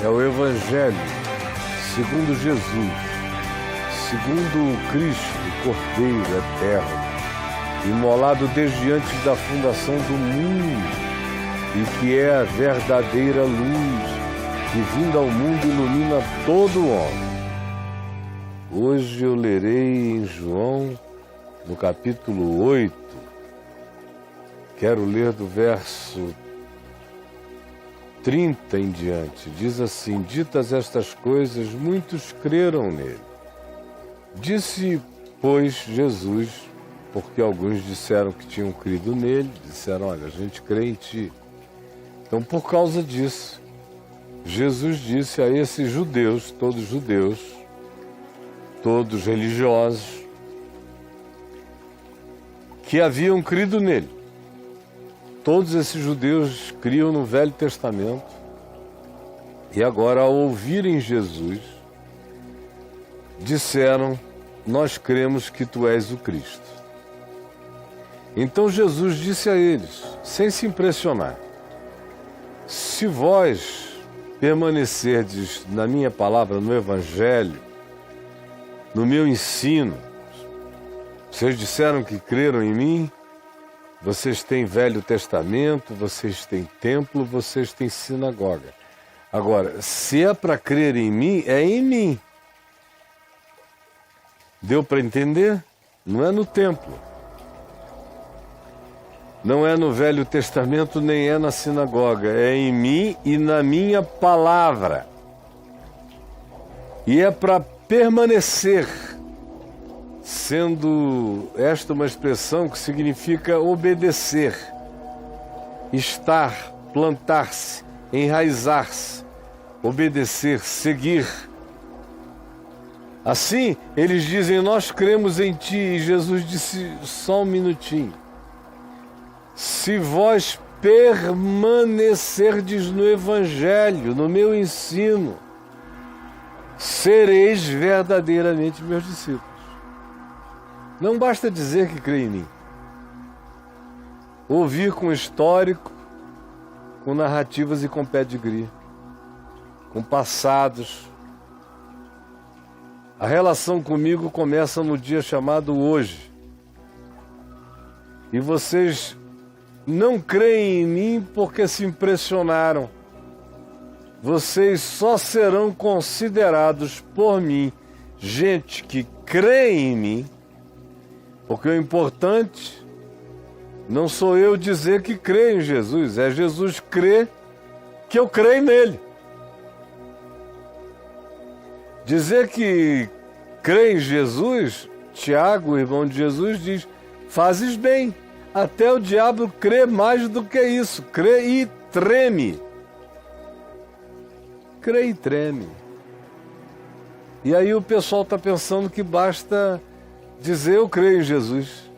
é o Evangelho segundo Jesus, segundo o Cristo, Cordeiro eterno, imolado desde antes da fundação do mundo, e que é a verdadeira luz que, vindo ao mundo, ilumina todo o homem. Hoje eu lerei em João, no capítulo 8, quero ler do verso 30 em diante. Diz assim: ditas estas coisas, muitos creram nele. Disse, pois, Jesus, porque alguns disseram que tinham crido nele, disseram: olha, a gente crê em ti. Então, por causa disso, Jesus disse a esses judeus, todos religiosos, que haviam crido nele. Todos esses judeus criam no Velho Testamento e agora, ao ouvirem Jesus, disseram: nós cremos que tu és o Cristo. Então Jesus disse a eles, sem se impressionar: se vós permanecerdes na minha palavra, no Evangelho, no meu ensino, vocês disseram que creram em mim, vocês têm Velho Testamento, vocês têm templo, vocês têm sinagoga. Agora, se é para crer em mim, é em mim. Deu para entender? Não é no templo. Não é no Velho Testamento, nem é na sinagoga. É em mim e na minha palavra. E é para permanecer, sendo esta uma expressão que significa obedecer, estar, plantar-se, enraizar-se, obedecer, seguir. Assim, eles dizem: nós cremos em ti. E Jesus disse: só um minutinho. Se vós permanecerdes no Evangelho, no meu ensino, sereis verdadeiramente meus discípulos. Não basta dizer que crê em mim. Ouvir com histórico, com narrativas e com pedigree, com passados. A relação comigo começa no dia chamado hoje. E vocês não creem em mim porque se impressionaram. Vocês só serão considerados por mim gente que crê em mim, porque o importante não sou eu dizer que creio em Jesus, é Jesus crer que eu creio nele. Dizer que crê em Jesus, Tiago, o irmão de Jesus, diz: fazes bem, até o diabo crê mais do que isso, crê e treme. Crê e treme. E aí o pessoal está pensando que basta dizer eu creio em Jesus,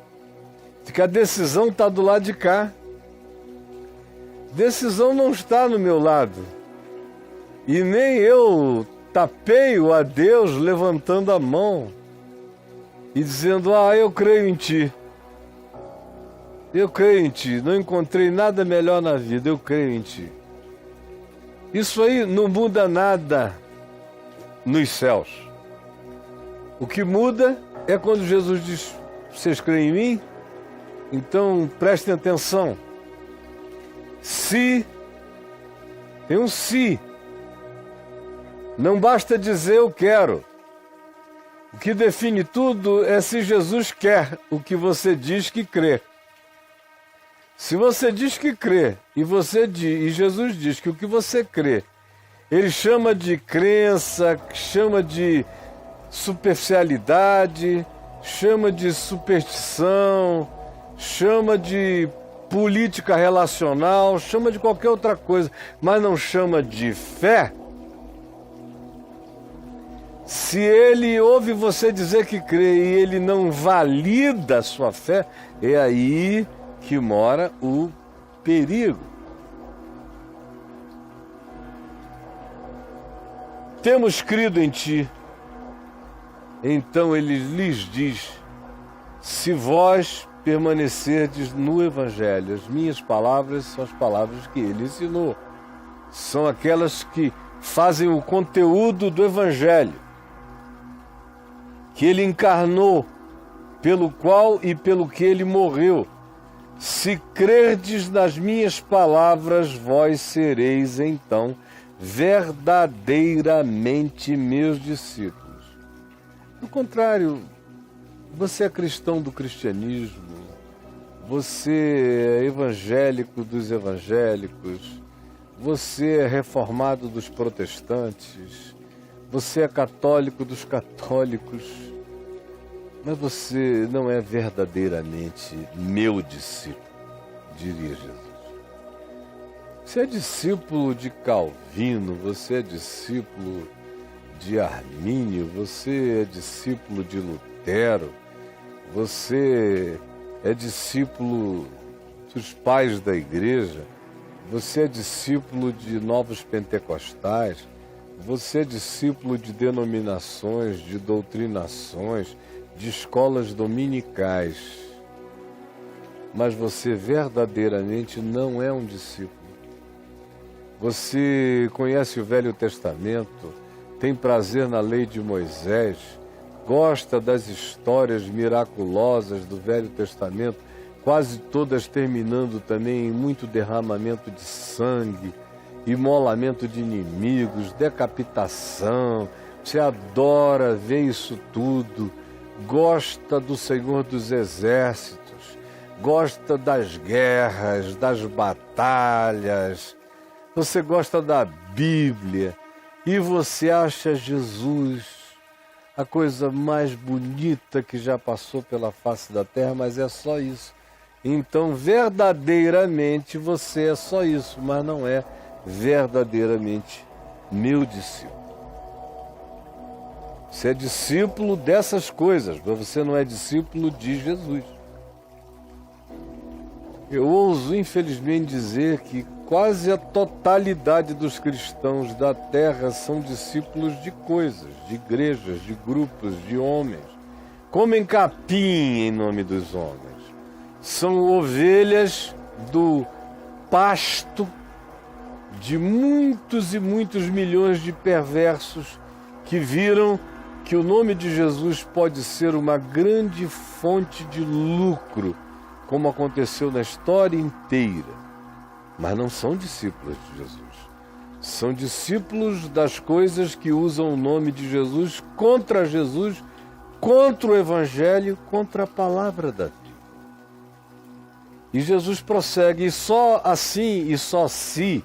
que a decisão está do lado de cá. Decisão não está no meu lado. E nem eu tapeio a Deus levantando a mão e dizendo: ah, eu creio em ti. Eu creio em ti, não encontrei nada melhor na vida, eu creio em ti. Isso aí não muda nada nos céus. O que muda é quando Jesus diz: vocês creem em mim? Então prestem atenção. Se, tem um se. Não basta dizer eu quero. O que define tudo é se Jesus quer o que você diz que crê. Se você diz que crê e Jesus diz que o que você crê, ele chama de crença, chama de superficialidade, chama de superstição, chama de política relacional, chama de qualquer outra coisa, mas não chama de fé. Se ele ouve você dizer que crê e ele não valida a sua fé, é aí que mora o perigo. Temos crido em ti. Então ele lhes diz: se vós permanecerdes no Evangelho, as minhas palavras são as palavras que ele ensinou. São aquelas que fazem o conteúdo do Evangelho, que ele encarnou, pelo qual e pelo que ele morreu. Se crerdes nas minhas palavras, vós sereis então verdadeiramente meus discípulos. Do contrário, você é cristão do cristianismo, você é evangélico dos evangélicos, você é reformado dos protestantes, você é católico dos católicos, mas você não é verdadeiramente meu discípulo, diria Jesus. Você é discípulo de Calvino, você é discípulo de Armínio, você é discípulo de Lutero, você é discípulo dos pais da igreja, você é discípulo de novos pentecostais, você é discípulo de denominações, de doutrinações, de escolas dominicais, mas você verdadeiramente não é um discípulo. Você conhece o Velho Testamento, tem prazer na lei de Moisés, gosta das histórias miraculosas do Velho Testamento, quase todas terminando também em muito derramamento de sangue, imolamento de inimigos, decapitação. Você adora ver isso tudo, gosta do Senhor dos Exércitos, gosta das guerras, das batalhas, você gosta da Bíblia e você acha Jesus a coisa mais bonita que já passou pela face da terra, mas é só isso. Então, verdadeiramente, você é só isso, mas não é verdadeiramente meu discípulo. Você é discípulo dessas coisas, mas você não é discípulo de Jesus. Eu ouso, infelizmente, dizer que quase a totalidade dos cristãos da terra são discípulos de coisas, de igrejas, de grupos, de homens. Comem capim em nome dos homens. São ovelhas do pasto de muitos e muitos milhões de perversos que viram que o nome de Jesus pode ser uma grande fonte de lucro, como aconteceu na história inteira. Mas não são discípulos de Jesus. São discípulos das coisas que usam o nome de Jesus, contra o Evangelho, contra a palavra da vida. E Jesus prossegue, e só assim e só se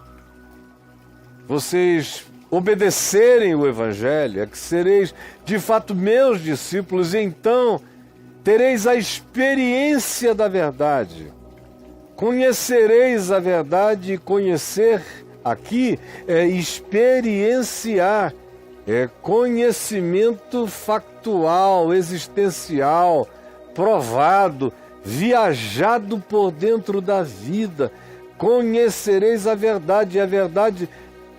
vocês obedecerem o Evangelho, é que sereis de fato meus discípulos, e então tereis a experiência da verdade. Conhecereis a verdade, e conhecer aqui é experienciar, é conhecimento factual, existencial, provado, viajado por dentro da vida. Conhecereis a verdade, e a verdade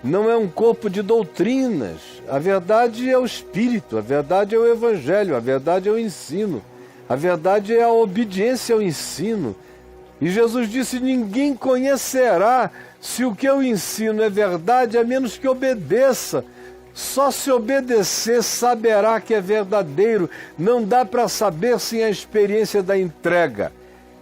não é um corpo de doutrinas, a verdade é o Espírito, a verdade é o Evangelho, a verdade é o ensino, a verdade é a obediência ao ensino. E Jesus disse: ninguém conhecerá se o que eu ensino é verdade, a menos que obedeça. Só se obedecer saberá que é verdadeiro. Não dá para saber sem a experiência da entrega,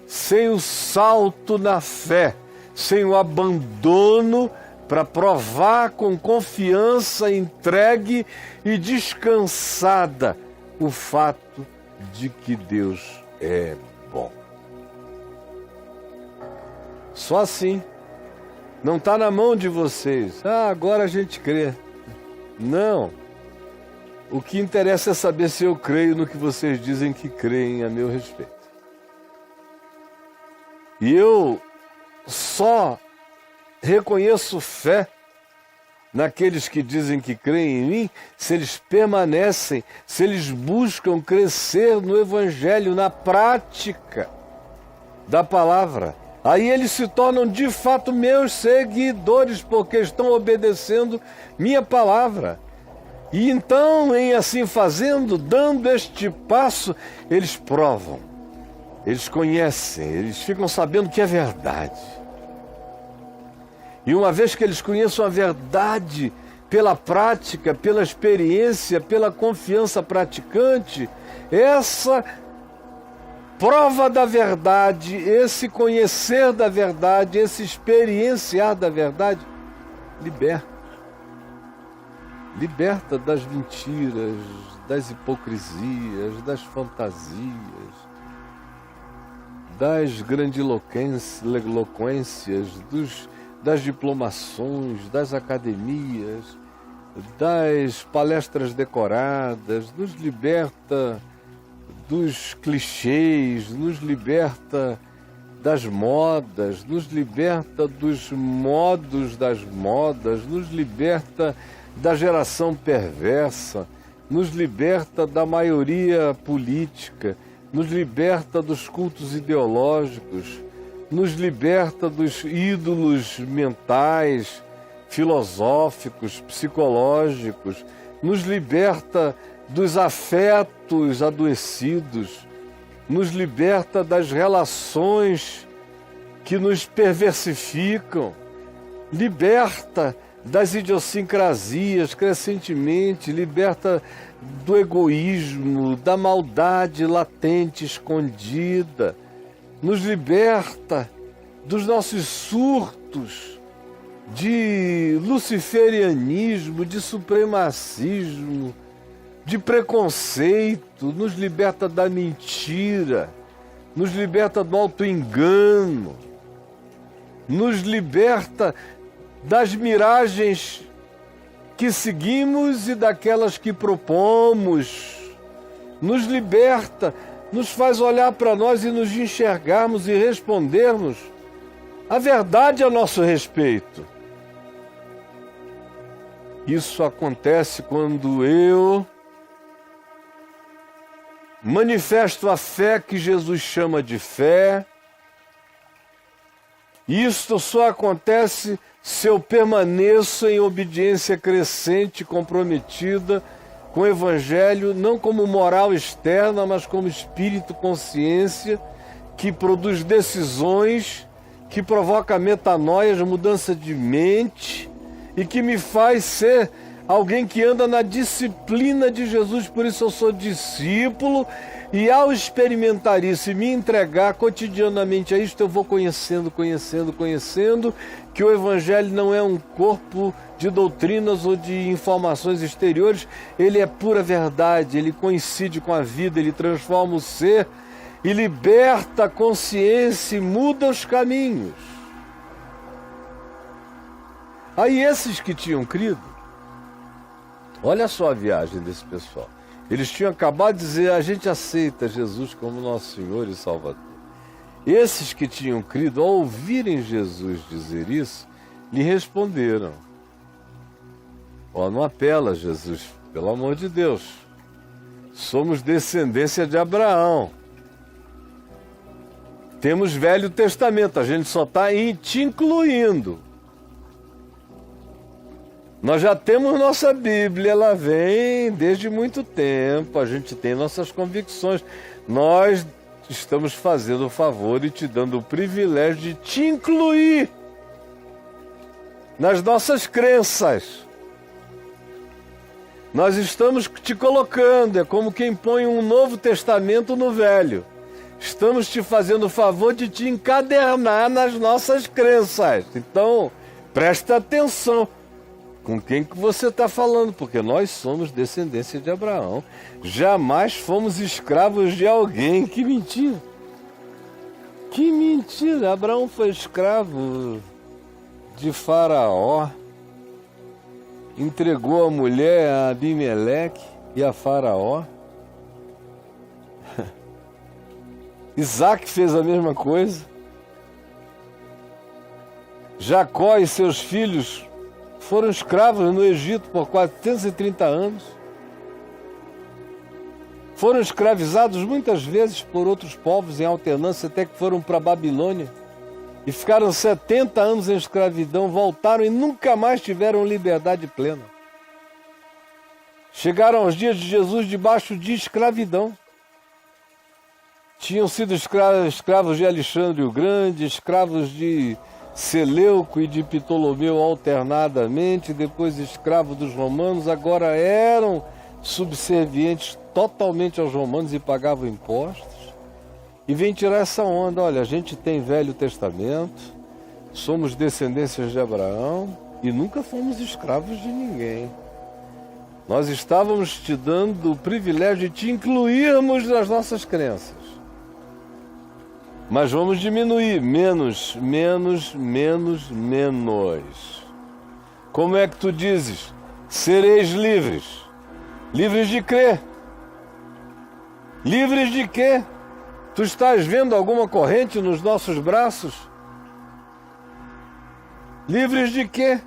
sem o salto na fé, sem o abandono para provar com confiança, entregue e descansada o fato de que Deus é bom. Só assim. Não está na mão de vocês. Agora a gente crê. Não. O que interessa é saber se eu creio no que vocês dizem que creem a meu respeito. E eu só reconheço fé naqueles que dizem que creem em mim, se eles permanecem, se eles buscam crescer no Evangelho, na prática da palavra. Aí eles se tornam de fato meus seguidores, porque estão obedecendo minha palavra. E então, em assim fazendo, dando este passo, eles provam, eles conhecem, eles ficam sabendo que é verdade. E uma vez que eles conheçam a verdade, pela prática, pela experiência, pela confiança praticante, essa prova da verdade, esse conhecer da verdade, esse experienciar da verdade, liberta. Liberta das mentiras, das hipocrisias, das fantasias, das grandiloquências, das diplomações, das academias, das palestras decoradas, nos liberta dos clichês, nos liberta das modas, nos liberta dos modos das modas, nos liberta da geração perversa, nos liberta da maioria política, nos liberta dos cultos ideológicos, nos liberta dos ídolos mentais, filosóficos, psicológicos, nos liberta dos afetos adoecidos, nos liberta das relações que nos perversificam, liberta das idiosincrasias crescentemente, liberta do egoísmo, da maldade latente, escondida, nos liberta dos nossos surtos de luciferianismo, de supremacismo, de preconceito, nos liberta da mentira, nos liberta do auto-engano, nos liberta das miragens que seguimos e daquelas que propomos, nos liberta, nos faz olhar para nós e nos enxergarmos e respondermos a verdade a nosso respeito. Isso acontece quando eu manifesto a fé que Jesus chama de fé. Isto só acontece se eu permaneço em obediência crescente, comprometida com o Evangelho, não como moral externa, mas como espírito consciência, que produz decisões, que provoca metanoias, mudança de mente, e que me faz ser alguém que anda na disciplina de Jesus. Por isso eu sou discípulo, e ao experimentar isso e me entregar cotidianamente a isto, eu vou conhecendo, que o Evangelho não é um corpo de doutrinas ou de informações exteriores, ele é pura verdade, ele coincide com a vida, ele transforma o ser e liberta a consciência e muda os caminhos. Aí esses que tinham crido, olha só a viagem desse pessoal. Eles tinham acabado de dizer: a gente aceita Jesus como nosso Senhor e Salvador. Esses que tinham crido, ao ouvirem Jesus dizer isso, lhe responderam: ó, não apela, Jesus, pelo amor de Deus. Somos descendência de Abraão. Temos Velho Testamento, a gente só está te incluindo. Nós já temos nossa Bíblia, ela vem desde muito tempo, a gente tem nossas convicções. Nós estamos fazendo o favor e te dando o privilégio de te incluir nas nossas crenças. Nós estamos te colocando, é como quem põe um Novo Testamento no Velho. Estamos te fazendo o favor de te encadernar nas nossas crenças. Então, presta atenção com quem que você está falando, porque nós somos descendência de Abraão. Jamais fomos escravos de alguém. Que mentira! Que mentira! Abraão foi escravo de Faraó, entregou a mulher a Abimeleque e a Faraó. Isaac fez a mesma coisa. Jacó e seus filhos foram escravos no Egito por 430 anos. Foram escravizados muitas vezes por outros povos em alternância, até que foram para a Babilônia. E ficaram 70 anos em escravidão, voltaram e nunca mais tiveram liberdade plena. Chegaram aos dias de Jesus debaixo de escravidão. Tinham sido escravos de Alexandre o Grande, escravos de Seleuco e de Ptolomeu alternadamente, depois escravo dos romanos, agora eram subservientes totalmente aos romanos e pagavam impostos. E vem tirar essa onda, olha, a gente tem Velho Testamento, somos descendências de Abraão e nunca fomos escravos de ninguém. Nós estávamos te dando o privilégio de te incluirmos nas nossas crenças. Mas vamos diminuir, menos. Como é que tu dizes? Sereis livres. Livres de quê? Livres de quê? Tu estás vendo alguma corrente nos nossos braços? Livres de quê?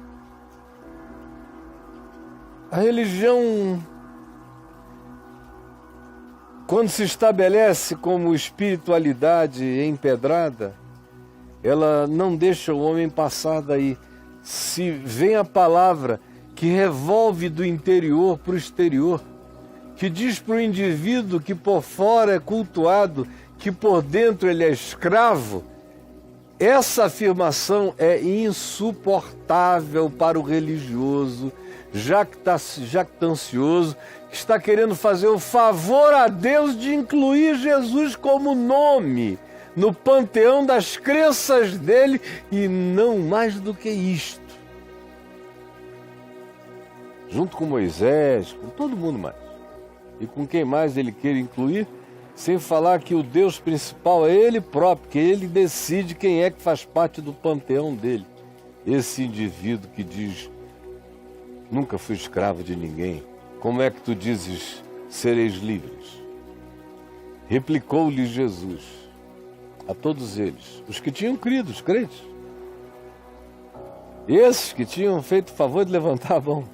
A religião, quando se estabelece como espiritualidade empedrada, ela não deixa o homem passar daí. Se vem a palavra que revolve do interior para o exterior, que diz para o indivíduo que por fora é cultuado, que por dentro ele é escravo, essa afirmação é insuportável para o religioso, jactancioso, que está querendo fazer o favor a Deus de incluir Jesus como nome no panteão das crenças dele e não mais do que isto. Junto com Moisés, com todo mundo mais. E com quem mais ele queira incluir, sem falar que o Deus principal é ele próprio, que ele decide quem é que faz parte do panteão dele. Esse indivíduo que diz: nunca fui escravo de ninguém. Como é que tu dizes, sereis livres? Replicou-lhe Jesus a todos eles, os que tinham crido, os crentes. Esses que tinham feito o favor de levantar a mão.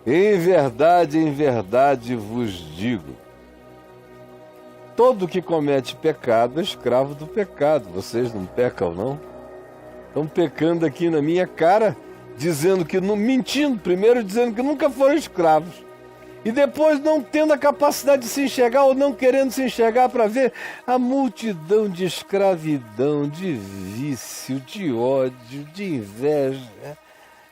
Em verdade vos digo, todo que comete pecado é escravo do pecado. Vocês não pecam, não? Estão pecando aqui na minha cara, dizendo que, mentindo, primeiro dizendo que nunca foram escravos, e depois não tendo a capacidade de se enxergar ou não querendo se enxergar para ver a multidão de escravidão, de vício, de ódio, de inveja,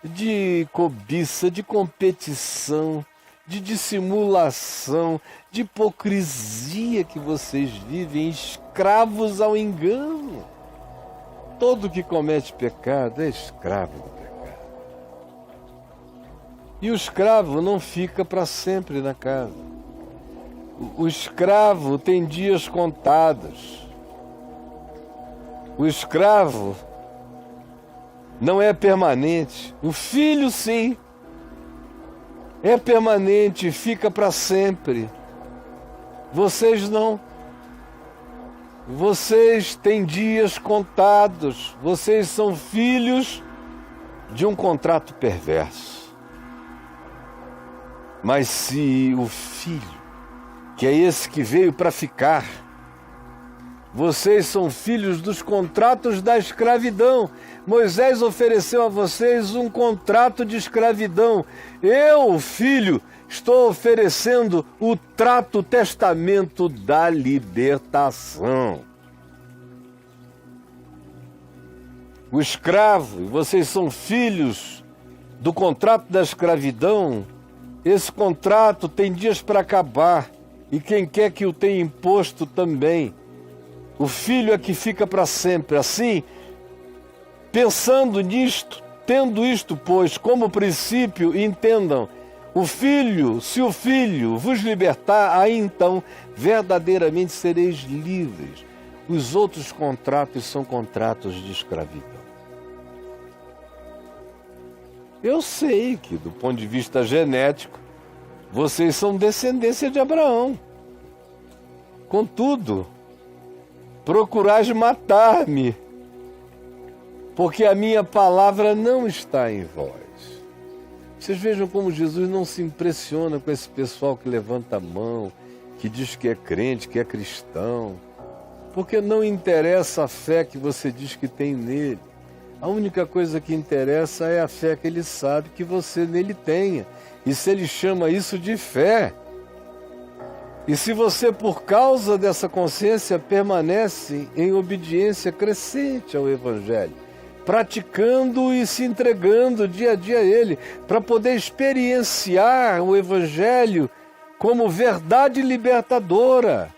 de cobiça, de competição, de dissimulação, de hipocrisia que vocês vivem, escravos ao engano. Todo que comete pecado é escravo do pecado. E o escravo não fica para sempre na casa. O escravo tem dias contados. O escravo não é permanente. O filho, sim, é permanente, fica para sempre. Vocês não. Vocês têm dias contados. Vocês são filhos de um contrato perverso. Mas se o filho, que é esse que veio para ficar, vocês são filhos dos contratos da escravidão. Moisés ofereceu a vocês um contrato de escravidão. Eu, filho, estou oferecendo o trato, o testamento da libertação. O escravo, e vocês são filhos do contrato da escravidão. Esse contrato tem dias para acabar, e quem quer que o tenha imposto também. O filho é que fica para sempre. Assim, pensando nisto, tendo isto, pois, como princípio, entendam, o filho, se o filho vos libertar, aí então verdadeiramente sereis livres. Os outros contratos são contratos de escravidão. Eu sei que, do ponto de vista genético, vocês são descendência de Abraão. Contudo, procurais matar-me, porque a minha palavra não está em vós. Vocês vejam como Jesus não se impressiona com esse pessoal que levanta a mão, que diz que é crente, que é cristão, porque não interessa a fé que você diz que tem nele. A única coisa que interessa é a fé que ele sabe que você nele tenha. E se ele chama isso de fé. E se você, por causa dessa consciência, permanece em obediência crescente ao Evangelho, praticando e se entregando dia a dia a Ele, para poder experienciar o Evangelho como verdade libertadora.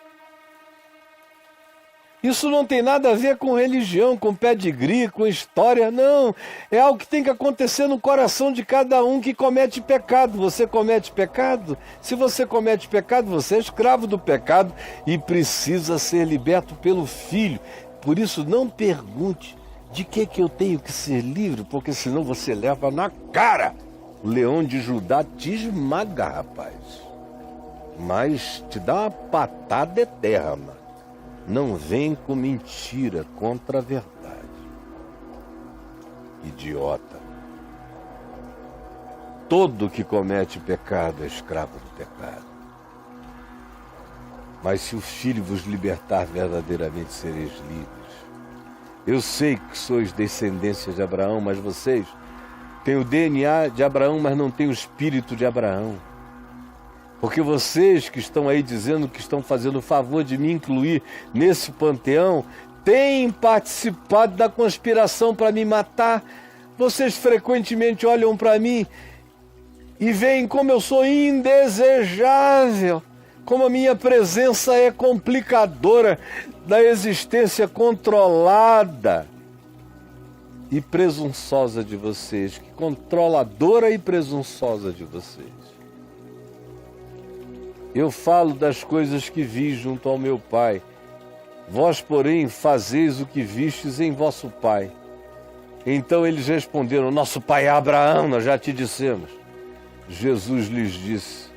Isso não tem nada a ver com religião, com pedigree, com história, não. É algo que tem que acontecer no coração de cada um que comete pecado. Você comete pecado? Se você comete pecado, você é escravo do pecado e precisa ser liberto pelo Filho. Por isso, não pergunte de que eu tenho que ser livre, porque senão você leva na cara. O leão de Judá te esmaga, rapaz. Mas te dá uma patada de terra, mano. Não vem com mentira contra a verdade. Idiota. Todo que comete pecado é escravo do pecado. Mas se o Filho vos libertar, verdadeiramente sereis livres. Eu sei que sois descendência de Abraão, mas vocês têm o DNA de Abraão, mas não têm o espírito de Abraão. Porque vocês que estão aí dizendo que estão fazendo o favor de me incluir nesse panteão, têm participado da conspiração para me matar. Vocês frequentemente olham para mim e veem como eu sou indesejável, como a minha presença é complicadora da existência controlada e presunçosa de vocês, controladora e presunçosa de vocês. Eu falo das coisas que vi junto ao meu Pai. Vós, porém, fazeis o que vistes em vosso pai. Então eles responderam: nosso pai é Abraão, nós já te dissemos. Jesus lhes disse: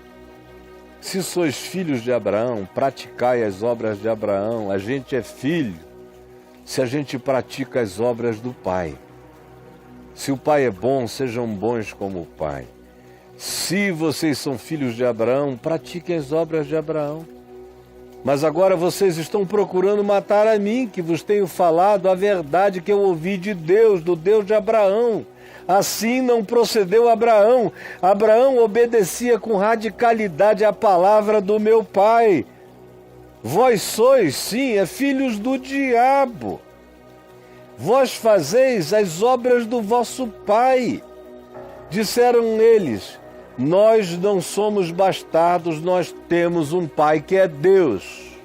se sois filhos de Abraão, praticai as obras de Abraão. A gente é filho se a gente pratica as obras do Pai. Se o Pai é bom, sejam bons como o Pai. Se vocês são filhos de Abraão, pratiquem as obras de Abraão. Mas agora vocês estão procurando matar a mim, que vos tenho falado a verdade que eu ouvi de Deus, do Deus de Abraão. Assim não procedeu Abraão. Abraão obedecia com radicalidade à palavra do meu Pai. Vós sois, sim, filhos do diabo. Vós fazeis as obras do vosso pai. Disseram eles: nós não somos bastardos, nós temos um Pai que é Deus.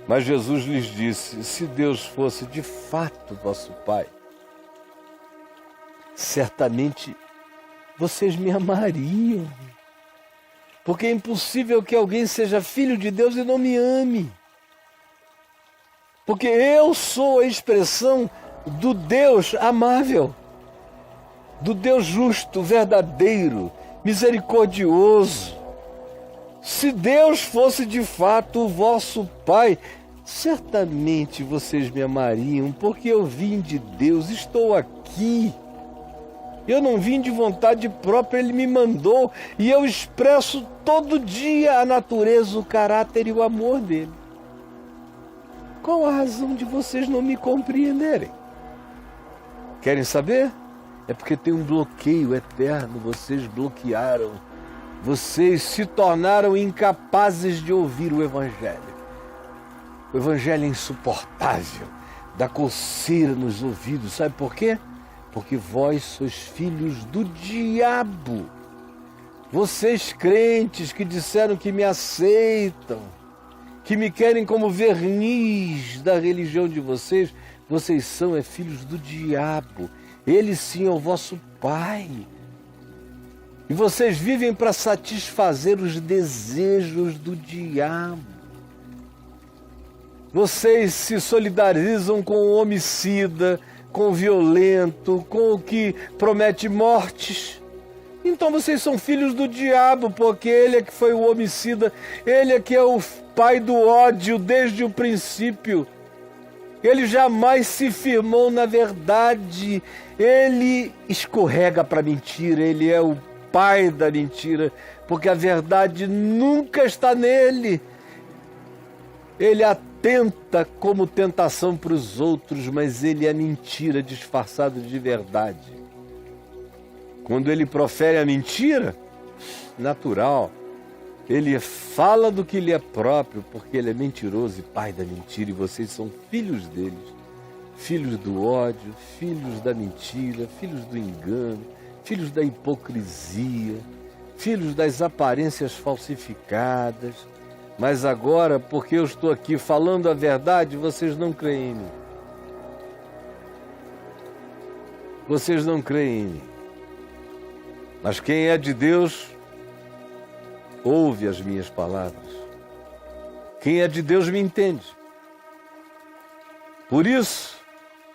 Mas Jesus lhes disse: se Deus fosse de fato vosso Pai, certamente vocês me amariam. Porque é impossível que alguém seja filho de Deus e não me ame. Porque eu sou a expressão do Deus amável, do Deus justo, verdadeiro, misericordioso. Se Deus fosse de fato o vosso Pai, certamente vocês me amariam, porque eu vim de Deus, estou aqui. Eu não vim de vontade própria, Ele me mandou, e eu expresso todo dia a natureza, o caráter e o amor dele. Qual a razão de vocês não me compreenderem? Querem saber? É porque tem um bloqueio eterno, vocês bloquearam. Vocês se tornaram incapazes de ouvir o Evangelho. O Evangelho é insuportável, dá coceira nos ouvidos. Sabe por quê? Porque vós sois filhos do diabo. Vocês crentes que disseram que me aceitam, que me querem como verniz da religião de vocês, vocês são filhos do diabo. Ele sim é o vosso Pai. E vocês vivem para satisfazer os desejos do diabo. Vocês se solidarizam com o homicida, com o violento, com o que promete mortes. Então vocês são filhos do diabo, porque ele é que foi o homicida, ele é que é o pai do ódio desde o princípio. Ele jamais se firmou na verdade, ele escorrega para a mentira, ele é o pai da mentira, porque a verdade nunca está nele. Ele atenta como tentação para os outros, mas ele é mentira disfarçado de verdade. Quando ele profere a mentira, natural, ele fala do que lhe é próprio, porque ele é mentiroso e pai da mentira, e vocês são filhos deles. filhos do ódio, filhos da mentira, filhos do engano, filhos da hipocrisia, filhos das aparências falsificadas. Mas agora, porque eu estou aqui falando a verdade, vocês não creem em mim. Vocês não creem em mim. Mas quem é de Deus, ouve as minhas palavras. Quem é de Deus me entende. Por isso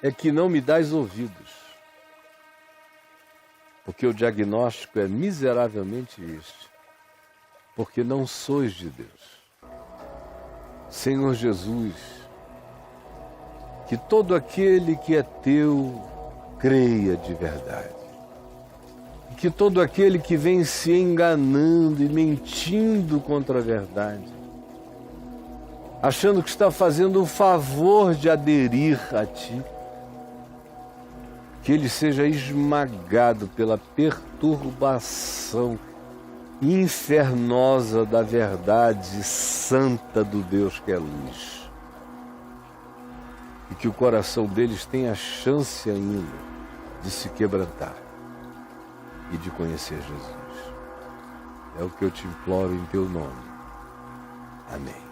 é que não me dás ouvidos. Porque o diagnóstico é miseravelmente este. Porque não sois de Deus. Senhor Jesus, que todo aquele que é teu creia de verdade. E que todo aquele que vem se enganando e mentindo contra a verdade, achando que está fazendo o favor de aderir a ti, que ele seja esmagado pela perturbação infernosa da verdade santa do Deus que é luz. E que o coração deles tenha chance ainda de se quebrantar e de conhecer Jesus. É o que eu te imploro em teu nome. Amém.